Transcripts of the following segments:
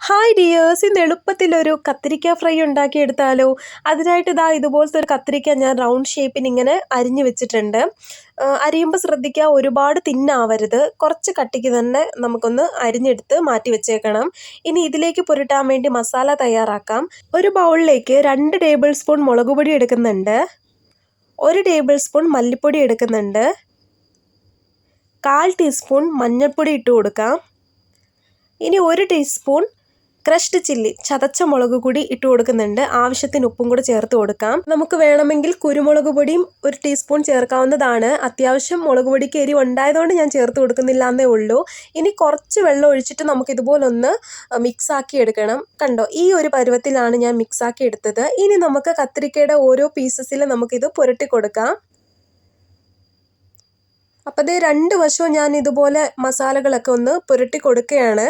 Hi dears, ഇന്ന് എളുപ്പത്തിലൊരു കത്തിരിക്ക fry ഉണ്ടാക്കിയെടുത്താലോ? അതിനായിട്ട് ഇതുപോലത്തെ ഒരു കത്തിരിക്ക ഞാൻ റൗണ്ട് ഷേപ്പിന് ഇങ്ങനെ അരിഞ്ഞു വെച്ചിട്ടുണ്ട്. അരിയുമ്പോൾ ശ്രദ്ധിക്കുക, ഒരുപാട് തിന്നാവരുത്, കുറച്ച് കട്ടിക്ക് തന്നെ നമുക്കൊന്ന് അരിഞ്ഞെടുത്ത് മാറ്റി വെച്ചേക്കണം. ഇനി ഇതിലേക്ക് പുരട്ടാൻ വേണ്ടി മസാല തയ്യാറാക്കാം. ഒരു ബൗളിലേക്ക് 2 ടേബിൾ സ്പൂൺ മുളക് പൊടി എടുക്കുന്നുണ്ട്, 1 ടേബിൾ സ്പൂൺ മല്ലിപ്പൊടി എടുക്കുന്നുണ്ട്, 1/4 ടീസ്പൂൺ മഞ്ഞൾപ്പൊടി ഇട്ട് കൊടുക്കാം. ഇനി 1 ടീസ്പൂൺ ക്രഷ്ഡ് ചില്ലി, ചതച്ച മുളക് കൂടി ഇട്ട് കൊടുക്കുന്നുണ്ട്. ആവശ്യത്തിന് ഉപ്പും കൂടെ ചേർത്ത് കൊടുക്കാം. നമുക്ക് വേണമെങ്കിൽ കുരുമുളക് പൊടിയും 1 ടീസ്പൂൺ ചേർക്കാവുന്നതാണ്. അത്യാവശ്യം മുളക് പൊടിക്ക് എരിവ് ഉണ്ടായതുകൊണ്ട് ഞാൻ ചേർത്ത് കൊടുക്കുന്നില്ല എന്നേ ഉള്ളൂ. ഇനി കുറച്ച് വെള്ളം ഒഴിച്ചിട്ട് നമുക്ക് ഇതുപോലൊന്ന് മിക്സാക്കി എടുക്കണം. കണ്ടോ, ഈ ഒരു പരുവത്തിലാണ് ഞാൻ മിക്സാക്കി എടുത്തത്. ഇനി നമുക്ക് കത്തിരിക്കയുടെ ഓരോ പീസസിൽ നമുക്കിത് പുരട്ടി കൊടുക്കാം. അപ്പോൾ ദേ 2 വശവും ഞാൻ ഇതുപോലെ മസാലകളൊക്കെ ഒന്ന് പുരട്ടി കൊടുക്കുകയാണ്.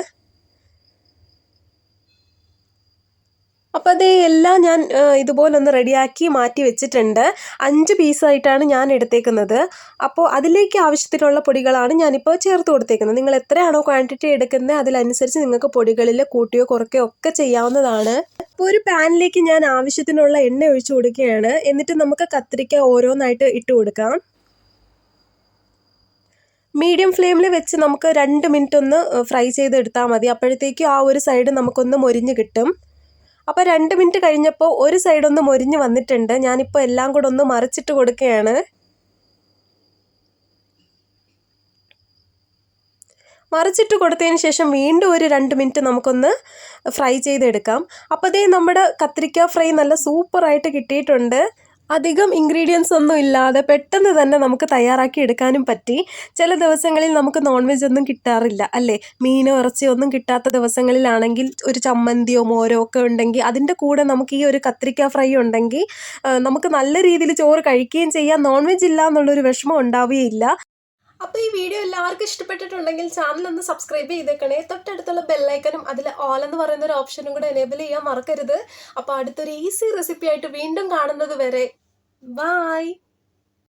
അപ്പോൾ അതേ എല്ലാം ഞാൻ ഇതുപോലൊന്ന് റെഡിയാക്കി മാറ്റി വെച്ചിട്ടുണ്ട്. 5 പീസായിട്ടാണ് ഞാൻ എടുത്തേക്കുന്നത്. അപ്പോൾ അതിലേക്ക് ആവശ്യത്തിനുള്ള പൊടികളാണ് ഞാനിപ്പോൾ ചേർത്ത് കൊടുത്തേക്കുന്നത്. നിങ്ങൾ എത്രയാണോ ക്വാണ്ടിറ്റി എടുക്കുന്നത് അതിനനുസരിച്ച് നിങ്ങൾക്ക് പൊടികളിൽ കൂട്ടിയോ കുറയ്ക്കുകയോ ഒക്കെ ചെയ്യാവുന്നതാണ്. അപ്പോൾ ഒരു പാനിലേക്ക് ഞാൻ ആവശ്യത്തിനുള്ള എണ്ണ ഒഴിച്ചു കൊടുക്കുകയാണ്. എന്നിട്ട് നമുക്ക് കത്തിരിക്ക ഓരോന്നായിട്ട് ഇട്ട് കൊടുക്കാം. മീഡിയം ഫ്ലെയിമിൽ വെച്ച് നമുക്ക് 2 മിനിറ്റ് ഒന്ന് ഫ്രൈ ചെയ്തെടുത്താൽ മതി. അപ്പോഴത്തേക്കും ആ ഒരു സൈഡ് നമുക്കൊന്ന് മൊരിഞ്ഞ് കിട്ടും. അപ്പോൾ 2 മിനിറ്റ് കഴിഞ്ഞപ്പോൾ ഒരു സൈഡൊന്ന് മൊരിഞ്ഞ് വന്നിട്ടുണ്ട്. ഞാനിപ്പോൾ എല്ലാം കൂടെ ഒന്ന് മറിച്ചിട്ട് കൊടുക്കുകയാണ്. മറിച്ചിട്ട് കൊടുത്തതിന് ശേഷം വീണ്ടും ഒരു 2 മിനിറ്റ് നമുക്കൊന്ന് ഫ്രൈ ചെയ്തെടുക്കാം. അപ്പോൾ ദേ നമ്മുടെ കത്തിരിക്ക ഫ്രൈ നല്ല സൂപ്പറായിട്ട് കിട്ടിയിട്ടുണ്ട്. അധികം ഇൻഗ്രീഡിയൻസ് ഒന്നും ഇല്ലാതെ പെട്ടെന്ന് തന്നെ നമുക്ക് തയ്യാറാക്കി എടുക്കാനും പറ്റി. ചില ദിവസങ്ങളിൽ നമുക്ക് നോൺ വെജ് ഒന്നും കിട്ടാറില്ല അല്ലേ? മീനോ ഇറച്ചിയോ ഒന്നും കിട്ടാത്ത ദിവസങ്ങളിലാണെങ്കിൽ ഒരു ചമ്മന്തിയോ മോരോ ഒക്കെ ഉണ്ടെങ്കിൽ അതിൻ്റെ കൂടെ നമുക്ക് ഈ ഒരു കത്തിരിക്ക ഫ്രൈ ഉണ്ടെങ്കിൽ നമുക്ക് നല്ല രീതിയിൽ ചോറ് കഴിക്കുകയും ചെയ്യാം. നോൺ വെജ് ഇല്ല എന്നുള്ളൊരു വിഷമം ഉണ്ടാവുകയില്ല. അപ്പോൾ ഈ വീഡിയോ എല്ലാവർക്കും ഇഷ്ടപ്പെട്ടിട്ടുണ്ടെങ്കിൽ ചാനൽ ഒന്ന് സബ്സ്ക്രൈബ് ചെയ്തേക്കണേ. തൊട്ടടുത്തുള്ള ബെല്ലൈക്കനും അതിൽ ഓൾ എന്ന് പറയുന്ന ഒരു ഓപ്ഷനും കൂടെ എനേബിൾ ചെയ്യാൻ മറക്കരുത്. അപ്പോൾ അടുത്തൊരു ഈസി റെസിപ്പി ആയിട്ട് വീണ്ടും കാണുന്നത് വരെ ബൈ.